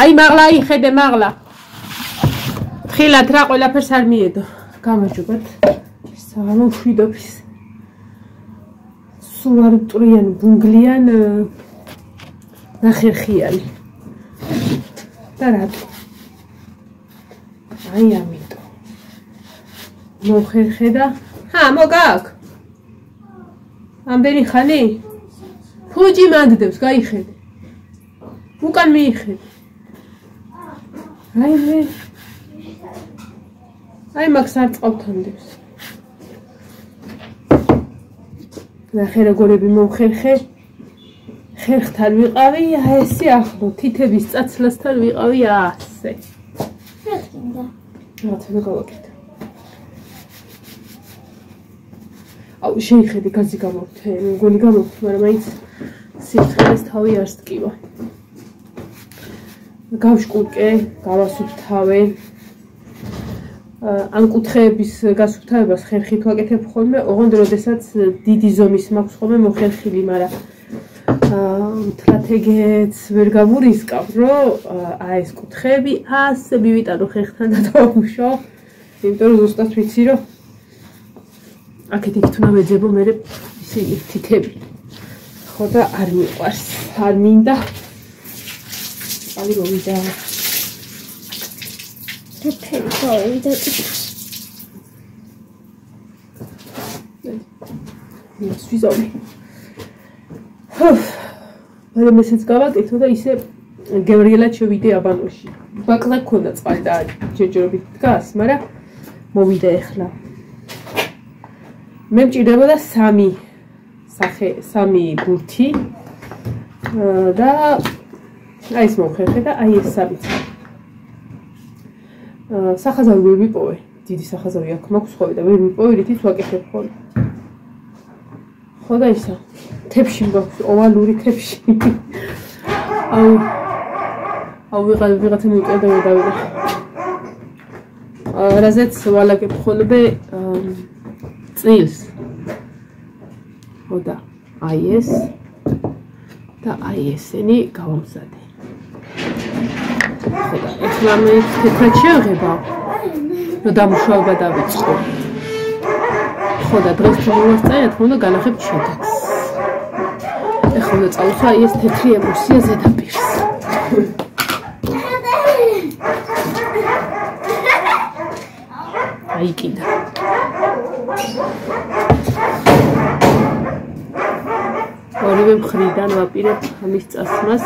აი მაღლა იხედე მაღლა ხილად რა ყველაფერს არ მიედო გამარჯობათ საღამო შვიდობის სულ არ მტრიან ბუნგლიან ნახერხიანი და რატო აი ამიტომ მოხერხე და მოგაკ ამდენი ხანი ფუჯი მანდდებს გაიხედე უკან მიიხედე აი მაგს არ წავთანდებს ნახე როგორები მომხერხე ხერხთან ვიყავი ესე ახლო თითების წაცლასთან ვიყავი ასე რაც ვიყავით აუ შეიძლება გაზი გამოვთე მგონი გამოვთე მაგრამ მაინც სიცხეს თავი არ სკივა გავშკურკე გავასუფთავე ამ კუთხეების გასუფთავებას ხერხით ვაკეთებ ხოლმე ოღონდ როდესაც დიდი ზომის მაქვს ხოლმე მოხერხილი მაგრამ თლათეგეც ვერ გამურისკავ რომ ეს კუთხეები ასე მივიტანო ხერხთან და დავუშო იმიტომ რომ ზუსტად ვიცი რომ აქეთ იქ თუნა მეძებო მე ისინი თითები ხო და არ მიყვარს არ მინდა ალიგო ვიდა თეთრი გავიდა ის ვიზავი მაგრამ ესეც გავაკეთო და ისე გევრიელად შევიდე აბანოში ბაკლა ქონდა წყალი და ჯერჯერობით დგას მაგრამ მოვიდა ახლა მე მჭირდებოდა სამი ბურთი და აი ეს მოხერხე და აი ეს საბიც სახაზავი ვერ მიპოვე დიდი სახაზავი აქ მაქვს ხოლმე და ვერ მიპოვე რითიც ვაკეთებ ხოლმე ხო და ისა თებში მაქვს ოვალური თებში აუ ვიღაცა მივწერდა და დავიდა რაზეც ვალაგებ ხოლმე წილს ხო და აი ეს და აი ესენი გავამზადე ხო და ეხლა მე თეთრად შევღება რომ დამუშავება დავიწყო ხო და დღეს ჩამოვასწრე რა თქმა უნდა განახებ შედეგს ეხლა უნდა წავუსვა აი ეს თეთრი ემულსია ზედაპირს აი კიდე ორივე მხრიდან ვაპირებ ამის წასვლას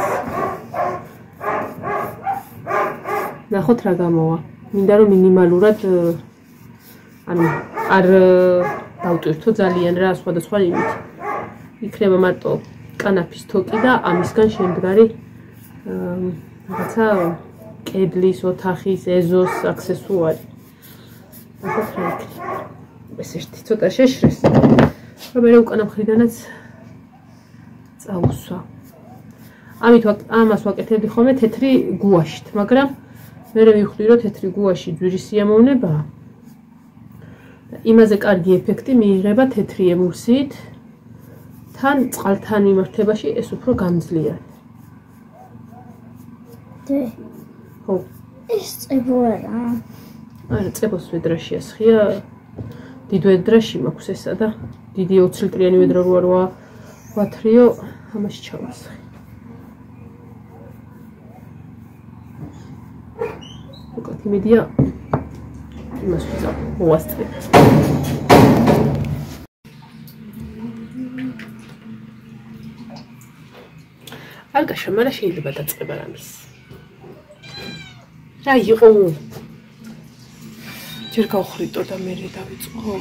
ნახოთ რა გამოვა მინდა რომ მინიმალურად ანუ არ დავტვირთო ძალიან რა სხვადასხვა იმით იქნება მარტო კანაფის თოკი და ამისგან შემდგარი რაღაცა კედლის ოთახის ეზოს აქსესუარი ნახოთ რა იქნება ეს ერთი ცოტა შეშრეს რომ მე უკანა მხრიდანაც წავუსვა ამით ამას ვაკეთებდი ხოლმე თეთრი გუაშით მაგრამ მე ვიხდი რომ თეთრი გუაში ძვირის სიამოვნება იმაზე კარგი ეფექტი მიიღება თეთრი ემულსიით თან წყალთან მიმართებაში ეს უფრო გამძლიერად ხო ეს წებოა არა წებოს ვედრაში ასხია დიდ ვედრაში მაქვს ესა და დიდი 20 ლიტრიანი ვედრა როა ვათრიო ამაში ჩავასხე უკეთ იმედია იმას ვიზავ მოვასწრებ არ გაშა მაგრამ შეიძლება დაწყება რამის რა იყო ჯერ გავხრიტო და მე დავიწყო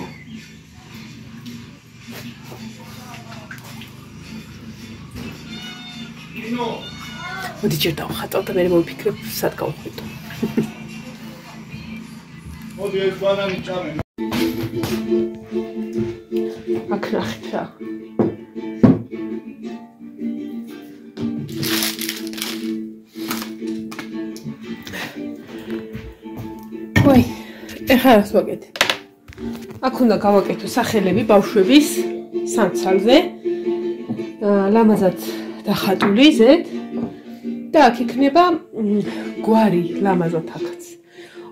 მოდი ჯერ დავხატავ და მე მოვიფიქრებ სად გავხვიტო მოდი ეს ბანანი ჭამე აქ ნახეთ რა ვაი ეხლა რას ვაკეთებ აქ უნდა გავაკეთო სახელები ბავშვების სამცალზე ლამაზად დახატული ზედ და აქ იქნება გვარი ლამაზად აქაც.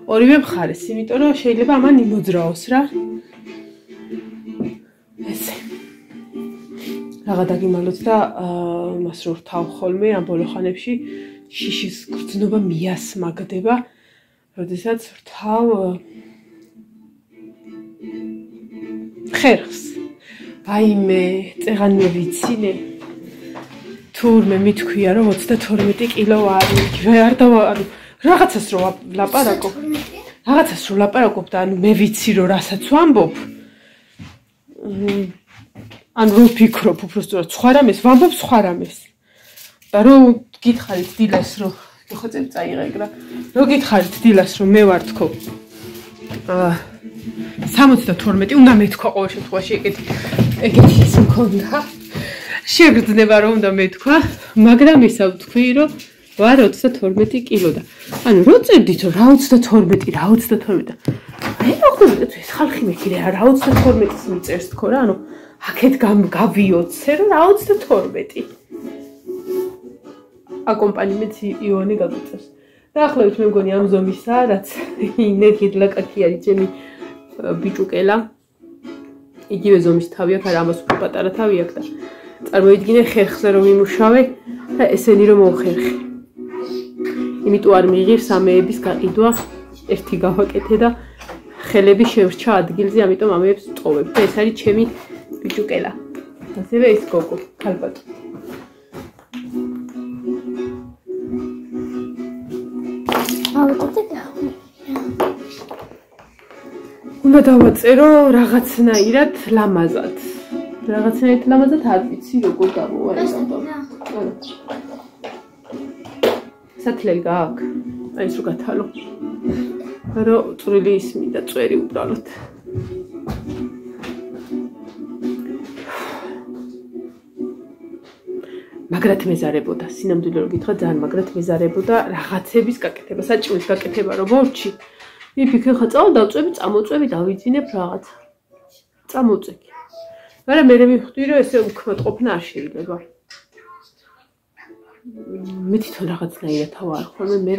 ორივე მხარეს, იმიტომ რომ შეიძლება ამან იმოძრაოს რა. ესე. რაღა დაგიმალოთ და მას რო რთავ ხოლმე ამ ბოლო ხანებში შიშის გრძნობა მიასმაგდება, როდესაც რთავ ხერხს. აიმე, წეღან მე ვიცინე. თურმე მithქვია რომ 32 კილო არ ანუ რაღაცას რო ლაპარაკობ. რაღაცას რო ლაპარაკობ და ანუ მე ვიცი რომ რასაც ვამბობ. ანუ რო ვფიქრობ უბრალოდ სხვა რამეს ვამბობ სხვა რამეს. და რო გითხარით დილას რომ ხო წაიღე რა. რო გითხარით დილას რომ მე ვარ თქო. 72 უნდა მეთქვა ყოველ შემთხვევაში ეგეთი ის მქონდა. შეგრძნება რომ უნდა მეთქვა, მაგრამ ისა ვთქვი რომ ვარ 32 კილო და ანუ რო წერდით რა 22, რა 22. აი რა ხდება ეს ხალხი მეკირე რა 22-ს მიწერს თქო რა, ანუ აქეთ გავიოცე რომ რა 22. აკომპანიმენტს იონი გაგვიწევს. დაახლოებით მე მგონი ამ ზომისა, რაც ინერგიდლაკაკი არის ჩემი ბიჭუკელა. იგივე ზომის თავი აქვს, ამას უფრო პატარა თავი აქვს და წარმოიდგინე ხერხზე რომ იმუშავე და ესენი რომ მოხერხე. იმიტომ არ მიიღირს ამეების გაყიდვა, ერთი გავაკეთე და ხელები შევრჩა ადგილზე, ამიტომ ამეებს ვტოვებ. და ეს არის ჩემი ბიჭუკელა. ასევე ის გოგო, ქალბატონი. უნდა დავაწერო რაღაცნაირად ლამაზად. რაღაცნაირად ლამაზად არ ვიცი როგორ გამოვა ეს ამბავი. სათლელი გააქვს? აი ეს რო გათალო. რომ წვრილი ისმინდა წვერი უბრალოდ. მაგრად მეზარებოდა, სინამდვილე რო გითხრა, ძალიან მაგრად მეზარებოდა რაღაცების გაკეთება, საჭმლის გაკეთება რო მორჩი. მიფიქრე ხა დავწვევი, წამოწვევი, დავიძინებ რაღაც. წამოწევი. მაგრამ მე მივხვდი რომ ესე უკმაყოფნა არ შეიძლება. მე თვითონ რაღაცნაირად ვარ ხოლმე, მე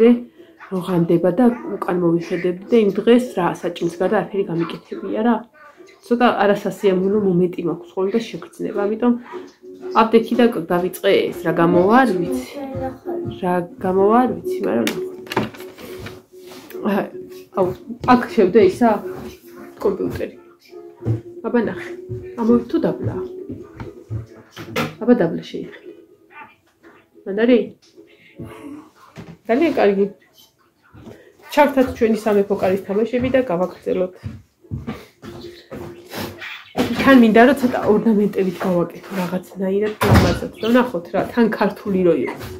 რო ღამდება და უკან მოვიხედებდი და იმ დღეს რა საჭმლის გარდა არაფერი გამიკეთებია რა. ცოტა არასასიამოვნო მომენტი მაქვს ხოლმე და შეგრძნება, ამიტომ აპტეკი და დავიწყე ეს რა გამოვა არ ვიცი. რა გამოვა არ ვიცი, მაგრამ აუ, აქ შევდე ისა კომპიუტერი. აბა ნახე. ამოვით თუ დაბლა. აბა დაბლა შეიხე. მანდარი? ძალიან კარგი. ჩავთათ ჩვენი სამეფო კარის თამაშები და გავაგრძელოთ. თან მინდა რომ ცოტა ორნამენტებით გავაკეთო რაღაცნაირად ლამაზად და ნახოთ რა, თან ქართული რო იყოს.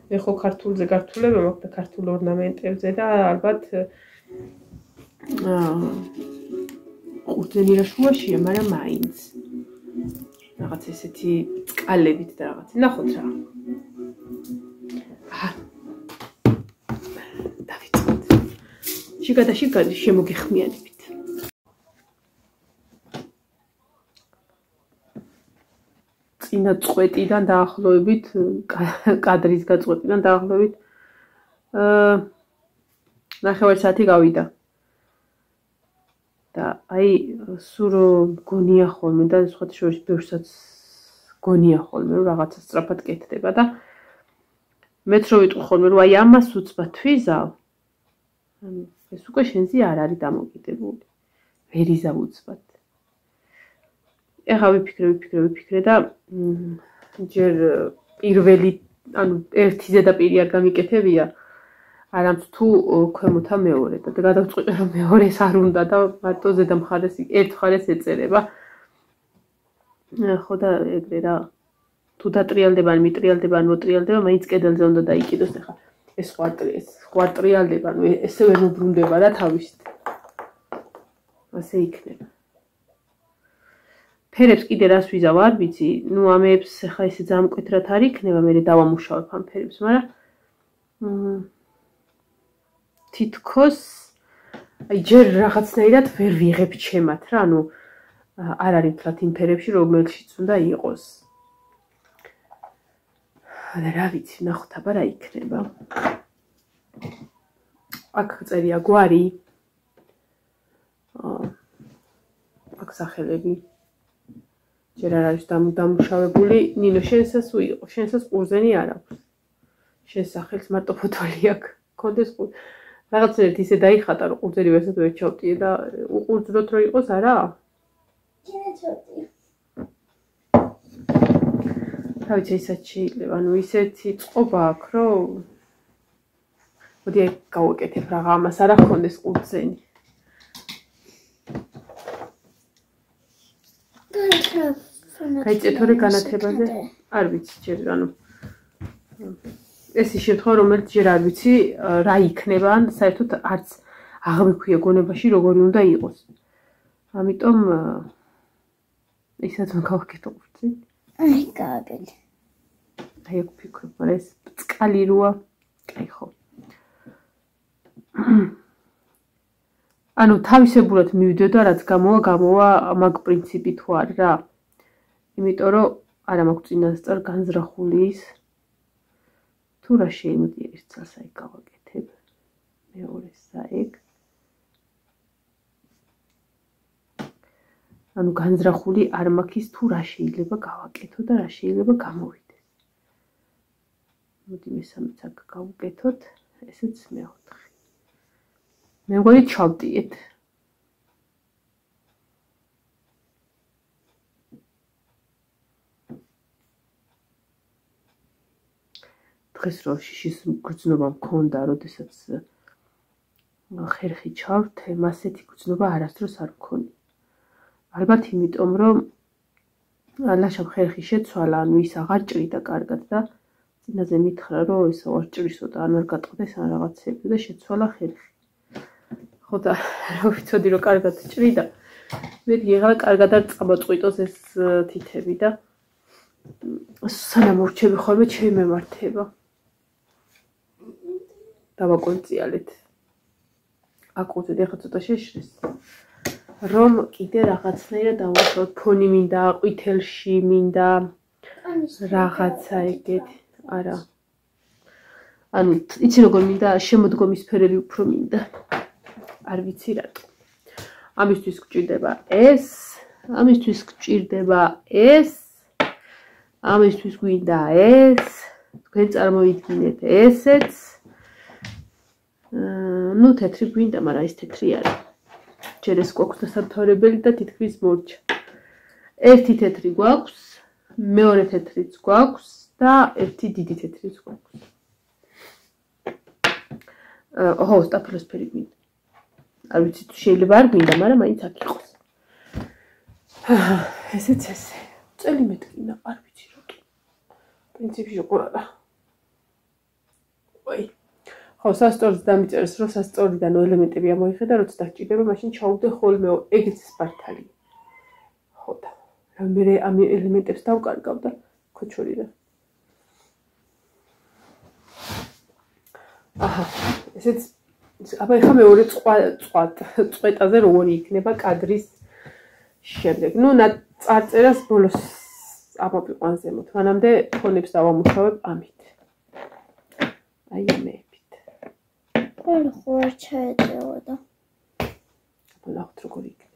მე ხო ქართულზე გართულება მაქვს და ქართულ ორნამენტებზე და ალბათ ყურძენირა შუაშია, მაგრამ მაინც რაღაც ესეთი წყალებით და რაღაც. ნახოთ რა. დავიწყოთ. შიგადაშიგადი შემოგიხმიანებით. წინა წვეტიდან დაახლოებით კადრის გაწყვეტიდან დაახლოებით 9 საათი გავიდა. და აი სულ გონია ხოლმე და სხვათა შორის ბევრსაც გონია ხოლმე რომ რაღაცა სწრაფად კეთდება და მეც რო ვიტყვი ხოლმე რომ აი ამას უცბად თვიზავ. ანუ ეს უკვე შენზე არ არის დამოკიდებული. ვერ იზავ უცბად. ეხლა ვიფიქრე და ჯერ პირველი ანუ ერთი ზედაპირი არ გამიკეთებია. არამც თუ ქვემოთა მეორე და გადავწყვიტე რომ მეორეს არ უნდა და მარტო ზედა მხარეს ერთ მხარეს ეწერება. ხო და ეგრე რა თუ დატრიალდება ან მიტრიალდება ან მოტრიალდება, მაინც კედელზე უნდა დაიკიდოს ახლა ეს ყვარტრიალდება, ანუ ესე ვერ უბრუნდება რა თავისით. ასე იქნება. ფერებს კიდე რას ვიზავ არ ვიცი, ნუ ამეებს ახლა ესე ძალიან მკვეთრად არ იქნება, მე დავამუშავებ ამ ფერებს, მაგრამ თითქოს აი ჯერ რაღაცნაირად ვერ ვიღებ ჩემად რა, ანუ არ არის თლათ იმ ფერებში, რომელშიც უნდა იყოს. რა ვიცი, ნახოთ აბა რა იქნება. აქ წერია გვარი. აქ სახელები. ჯერ არ არის დამუშავებული. ნინო, შენსაც უიყო, შენსაც ყურძენი არ აქვს. შენ სახელს მარტო ფოტოები აქვს. კონდეს რაღაცნაირად ისე დაიხატა, რომ ყურძენი ვერცად ვერ ჩავტიე და უყურძნოთ რომ იყოს, არა? რა ვიცი, ისაც შეიძლება, ანუ ისეთი წყობა აქვს, რომ მოდი აი გავაკეთებ რაღა ამას, არა ხონდეს ყურძენი. გაიწეთორე განათებაზე? არ ვიცი ჯერ, ანუ ეს ის შემთხვევა, რომელიც ჯერ არ ვიცი რა იქნება, ან საერთოდ არც აღმიქვია გონებაში როგორი უნდა იყოს. ამიტომ ისაც მოგავკეთო ყურძენი. აი, გააკეთე. აი აქ ვფიქრობ, მაგრამ ეს წყალი როა, აი ხო. ანუ თავისებურად მივიდოდა, რაც გამოვა მაგ პრინციპი თუ არ რა. იმიტომ რომ არა მაქვს წინასწარ განზრახული ის თუ რა შემოდია ერთ წელს აი გავაკეთებ. მეორე საეგ. ანუ განზრახული არ მაქვს ის თუ რა შეიძლება გავაკეთო და რა შეიძლება გამოვიდეს. მოდი მესამეც აქ გავუკეთოთ, ესეც მეოთხე. მე მგონი ჩავტიეთ. დღეს რო შიშის გრძნობა მქონდა, როდესაც ხერხი ჩავრთე, მასეთი გრძნობა არასდროს არ მქონია. ალბათ იმიტომ, რომ ლაშამ ხერხი შეცვალა, ანუ ის აღარ ჭრიდა კარგად და წინაზე მითხრა, რომ ეს აღარ ჭრისო და არ გატყდეს ან რაღაცები და შეცვალა ხერხი. ხო და რა ვიცოდი, რომ კარგად ჭრიდა. მეთქი ეხლა კარგად არ წამოწყვიტოს ეს თითები და სანამ ურჩები ხოლმე ჩემემართება. დავაკონციალეთ. აკუწეთ ეხლა ცოტა შეშრეს. რომ კიდე რაღაცნაირად დავუშვათ, ფონი მინდა, ყვითელში მინდა, რაღაცა ეგეთი, არა. ანუ იცი როგორ მინდა, შემოდგომის ფერები უფრო მინდა. არ ვიცი რატო. ამისთვის გჭირდება ეს, ამისთვის გჭირდება ეს, ამისთვის გვინდა ეს, თქვენ წარმოვიდგინეთ ესეც. ნუ თეთრი გვინდა, მაგრამ ეს თეთრი არის. ჯერ ეს გვაქვს დასამთავრებელი და თითქმის მორჩა. ერთი თეთრი გვაქვს, მეორე თეთრიც გვაქვს და ერთი დიდი თეთრიც გვაქვს. ოჰო, სტაფილოსფერი გვინდა. არ ვიცი თუ შეიძლება არ გვინდა, მაგრამ მაინც აქ იყოს. ესეც ესე. წელი მეტკინა, არ ვიცი რა კი. პრინციპში როგორ არა. ой. ხო, სასწორს დამიწერეს, რომ სასწორიდან ელემენტები ამოიხედა, როცა დაგჭირდება, მაშინ ჩაუდე ხოლმე ეგეც სპარტალი. ხო და რა მე ამ ელემენტებს დავკარგავ და ქოჩორი რა. აჰა, ესეც აბა ეხლა მეორე წვეტაზე როგორი იქნება კადრის შემდეგ. ნუ წარწერას ბოლოს ამოვიყვან ზემოთ. მანამდე ფონებს დავამუშავებ ამით. აი ამებით. ყველა ხوار ჩაეწეოდა. ნახოთ როგორი იქნება.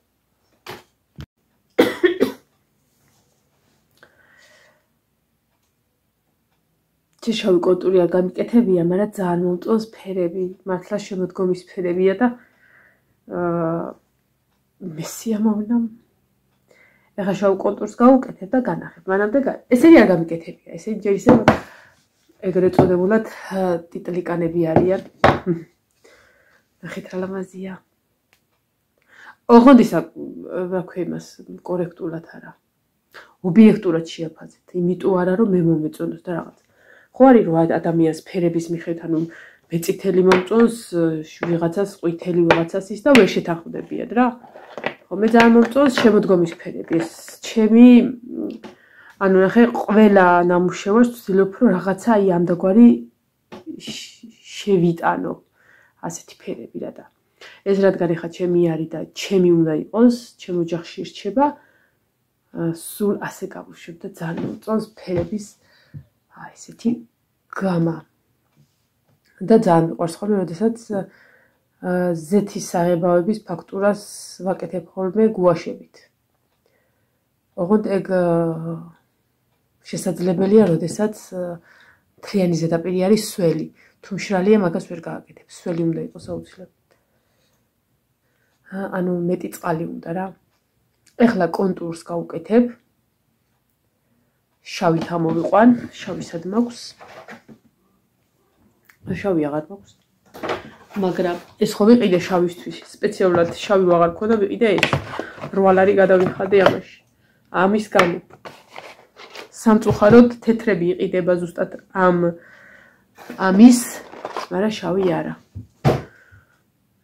შავი კონტური არ გამიკეთებია, მაგრამ ძალიან მომწონს ფერები, მართლა შემოდგომის ფერებია და მესიამოვნა. ეხლა შავ კონტურს გავუკეთებ და განახებ. მანამდე ესენი არ გამიკეთებია, ესენი ჯერ ისე ეგრეთ წოდებულად ტიტლიკანები არიან. ნახეთ რა ლამაზია. ოღონდ ისა რა ქვია იმას კორექტულად არა. ობიექტურად შეაფაზეთ, იმიტომ არა რომ მე მომეწონოს და რაღაც. ხო არის რომ ადამიანს ფერების მიხედვით, ანუ მე წითელი მომწონს, ვიღაცას ყვითელი, ვიღაცას ის და ვერ შეთანხმდებიან რა. ხო მე ძალიან მომწონს შემოდგომის ფერები. ეს ჩემი ანუ ნახე ყველა ნამუშევარს ვცდილობ რომ რაღაცა აი ამდაგვარი შევიტანო ასეთი ფერები რა და ეს რადგან ეხა ჩემი არის და ჩემი უნდა იყოს, ჩემ ოჯახში რჩება, სულ ასე გავუშვებ და ძალიან მომწონს ფერების აი ესეთი გამა. და ძალიან მიყვარს ხოლმე, როდესაც ზეთის საღებავების ფაქტურას ვაკეთებ ხოლმე გუაშებით. ოღონდ ეგ შესაძლებელია, როდესაც მთლიანი ზედაპირი არის სველი. თუ მშრალია, მაგას ვერ გააკეთებ. სველი უნდა იყოს აუცილებლად. ანუ მეტი წყალი უნდა რა. ეხლა კონტურს გავუკეთებ. შავით ამოვიყვან, შავისად მაქვს. შავი აღარ მაქვს. მაგრამ ეს ხო ვიყიდე შავისთვის. სპეციალურად შავი ვაღარ მქონდა, ვიყიდე ეს. 8 ლარი გადავიხადე ამაში. ამის გამო. სამწუხაროდ თეთრები იყიდება ზუსტად ამის, მაგრამ შავი არა.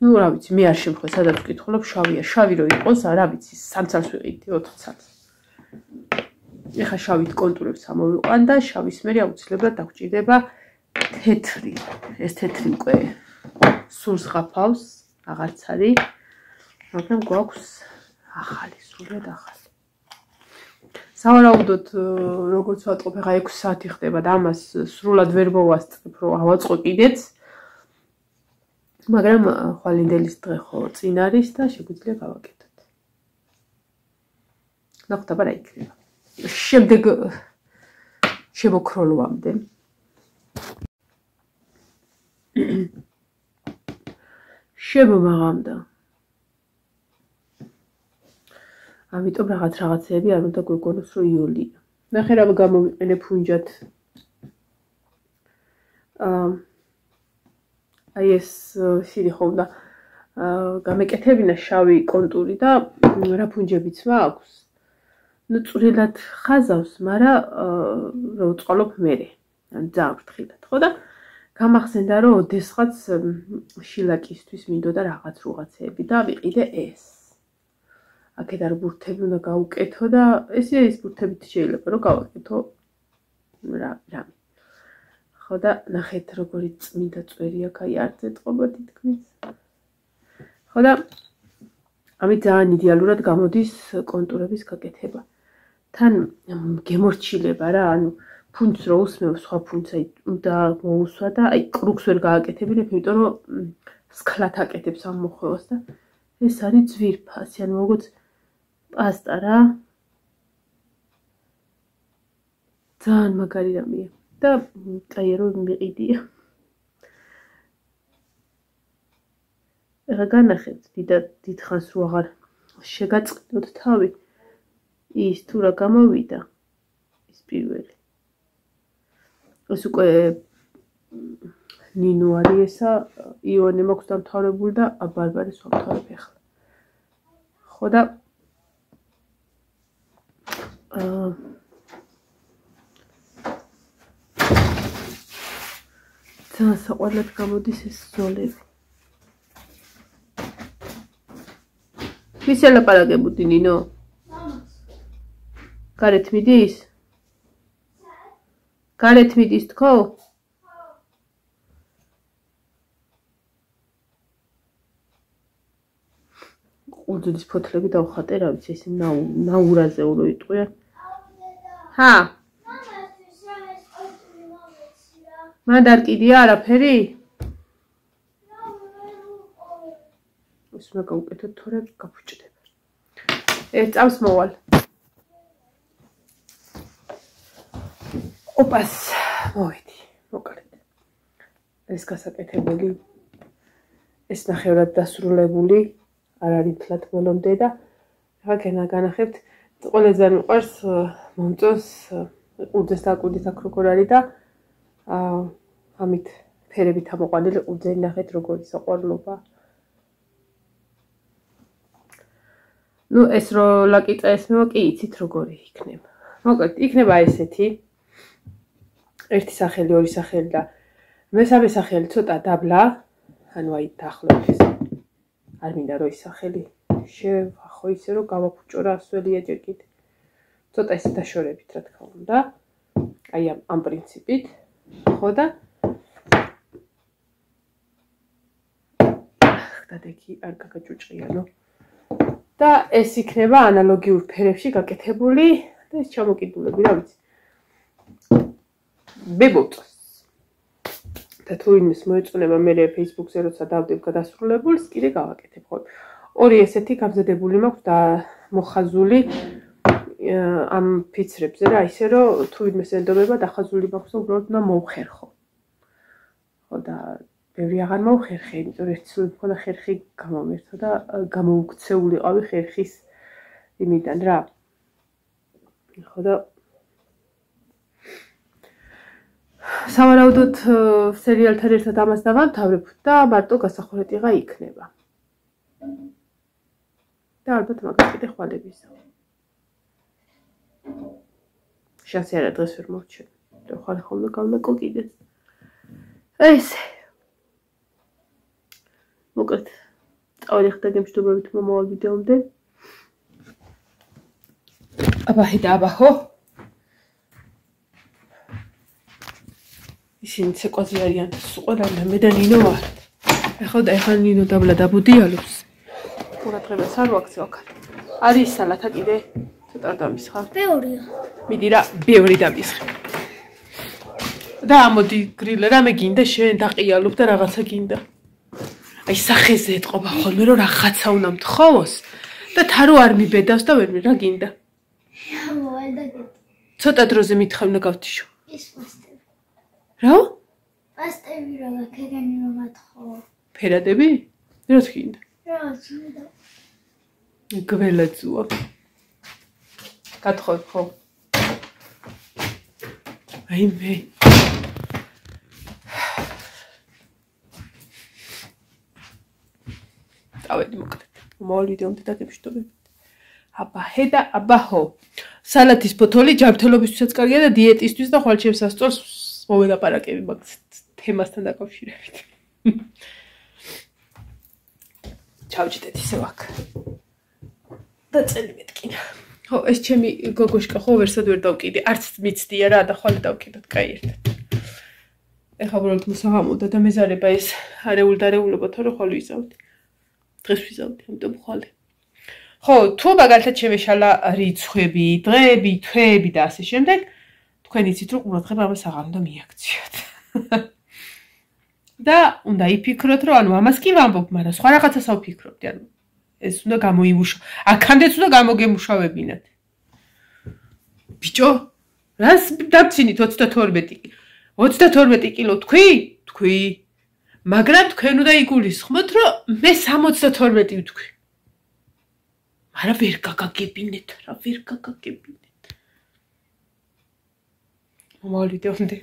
ნუ რა ვიცი, მე არ შემხვა, სადაც ვკითხულობ, შავია. შავი რო იყოს, რა ვიცი, 3 წელს ვიყიდე, 4 წელს. ეხა შავით კონტურებს ამოვიყვან და შავის მერე აუცილებლად დაგჭირდება თეთრი. ეს თეთრი უკვე სულს ღაფავს, აღარც არის, მაგრამ გვაქვს ახალი, სრულიად ახალი. სავარაუდოდ, როგორც ვატყობ, ეხა 6 საათი ხდება და ამას სრულად ვერ მოვასწრებ, რომ ავაწყო კიდეც. მაგრამ ხვალინდელის დღე ხო წინ არის და შეგვიძლია გავაკეთოთ. ნახტაბა რა იქნება. შემდეგ შემოქროლვამდე. შემომაღამდა. ამიტომ რაღაცეები არ უნდა გვეგონოს, რომ იულია. ნახე რა გამოვიყენე ფუნჯად. აი ეს ისინი ხო უნდა გამეკეთებინა შავი კონტური და რა ფუნჯებიც მაქვს. ნუ წვრილად ხაზავს, მაგრამ რა უწყალობ მერე. ან ძალიან ფრთხილად, ხო და გამახსენდა, რომ ოდესღაც შილაკისთვის მინდოდა რაღაცეები და ვიყიდე ეს. აქედან ბურთები უნდა გავუკეთო და ეს ბურთებით შეიძლება რომ გავაკეთო რამე. ხო და ნახეთ როგორი წმინდა წვერი აქ აი არც ეთყობა თითქმის. ხო და ამით ძალიან იდეალურად გამოდის კონტურების გაკეთება. თან გემორჩილება რა, ანუ ფუნჯს რო უსმევ, სხვა ფუნჯს აი უნდა მოუსვა და აი კრუქს ვერ გააკეთებინებ, იმიტომ რომ სქლად აკეთებს ამ მოხვევას და ეს არის ძვირფასი, ანუ როგორც პასტა რა. ძალიან მაგარი რამეა და კაირო მიყიდია. ეხლა განახეთ, დიდხანს რო აღარ შეგაწყდოთ თავი. ის თუ რა გამოვიდა, ის პირველი. ეს უკვე ნინო არის ესა, იონე მაქვს დამთავრებული და ბარბარეს ვამთავრებ ახლა. ხო და ძალიან საყვარლად გამოდის ეს ზოლები. ვის ელაპარაკებოდი ნინო? გარეთ მიდის? გარეთ მიდის თქო? ყურძნის ფოთლები დავხატე, რა ვიცი, ეს ნაურაზე რო იტყვია. ჰა? მან არ კიდია არაფერი? ეს უნდა გავუკეთოთ, თორე გაფუჭდება. ერთ წამს მოვალ. ოპას, მოვედი, მოკლედ. ეს გასაკეთებელი, ეს ნახევრად დასრულებული, არ არის თლად ბოლომდე და ახლა განახებთ, ყველაზე მიყვარს მომწონს ყურძნის დაკვირდით აქ როგორ არის და ამით ფერებით ამოყვანილი ყურძენი ნახეთ როგორი საყვარლობა. ნუ ეს რო ლაკიწა ესმევა კი იცით როგორი იქნება. მოკლედ იქნება ესეთი. ერთი სახელი, ორი სახელი და მესამე სახელი ცოტა დაბლა, ანუ აი დაახლოებით არ მინდა რომ ის სახელი შევახო ისე რომ გავაფუჭო რა სველია ჯერ კიდე. ცოტა ისე დაშორებით რა თქმა უნდა. აი ამ პრინციპით, ხო და ხდადექი არ გაგაჭუჭყიანო. და ეს იქნება ანალოგიურ ფერებში გაკეთებული და ეს ჩამოკიდულები, რა ვიცი. მე მოვწონს. და თუ ვინმეს მოეწონება მე Facebook-ზე როცა დავდებ გადასრულებულს, კიდე გავაკეთებ ხოლმე. ორი ესეთი გამზადებული მაქვს და მოხაზული ამ ფიცრებზე რა, ისე რომ თუ ვინმეს ენდობება დახაზული მაქვს და უბრალოდ უნდა მოვხერხო. ხო და ბევრი აღარ მოვხერხე, იმიტომ რომ ერთი სულ მქონდა ხერხი გამომერთა და გამოუქცეულიყავი ხერხის იმიდან რა. ხო და სავარაუდოდ სერიალთან ერთად ამას დავამთავრებ და მარტო გასახურეტიღა იქნება. და ალბათ მაგას კიდე ხვალებისა. შანსი არა დღეს ვერ მოვჩენ. და ხვალ ხოლმე გავმეკო კიდეც. ესე. მოკლედ წავედი ხდა გემშვიდობებით მომავალ ვიდეომდე. აბაჰი და აბაჰო. ისინი ცეკვაზე არიან ყველანი მე და ნინო ვართ. ეხლა ნინო დაბლა დაბუდიალობს. ყურადღებას არ ვაქცევ. არის სალათა კიდე ცოტა დამისხა. ბევრია. მიდი რა, ბევრი დამისხა. და ამოდი გრილე რამე გინდა შენ დაყიალობ და რაღაცა გინდა. აი სახეზე ეთყობა ხოლმე რომ რაღაცა უნდა მთხოვოს და თარო არ მიბედავს და ვერ რა გინდა. მოვალდა ცოტა დროზე მითხევნა გავთიშო. ის პასტები. რა? პასტები რა გაკეთანი რომ ათხოვ. ფერადები? რა გინდა? რა ძმიდა. გველაძუა. გათხოვებ ხო? აი მე დავედი მოკლედ. მომავალ ვიდეომდე დაგემშვიდობებით. აბაჰე და აბაჰო. სალათის ფოთოლი ჯანმრთელობისთვისაც კარგია და დიეტისთვის და ხვალ ჩემს სასწორს მოველაპარაკები მაგ თემასთან დაკავშირებით. ჩავჭიდეთ ისევ აქ. და წელი მეტკინა. ხო, ეს ჩემი გოგოშკა ხო ვერსად ვერ დავკიდე. არც მიცდია რა და ხვალ დავკიდოთ კაი ერთად. ეხლა უბრალოდ მოსაღამოდა და მეზარება ეს არეულობა თორე ხვალ ვიზავდი. დღეს ვიზავდი, ამიტომ ხვალე. ხო, თუ მაგალითად შემეშალა რიცხვები, დღეები, თვეები და ასე შემდეგ, თქვენ იცით რომ ყურადღება ამას აღარ უნდა მიაქციოთ. და უნდა იფიქროთ რომ ანუ ამას კი ვამბობ, მაგრამ სხვა რაღაცას ავფიქრობდი, ანუ ეს უნდა გამოიმუშო. აქამდეც უნდა გამოგემუშავებინათ. ბიჭო, რას დავცინით 32 კი? 32 კილო თქვი? თქვი. მაგრამ თქვენ უნდა იგულისხმოთ, რომ მე 72 ვთქვი. მაგრამ ვერ გაგაგებინეთ, რა ვერ გაგაგებინეთ. მომავალ ვიდეომდე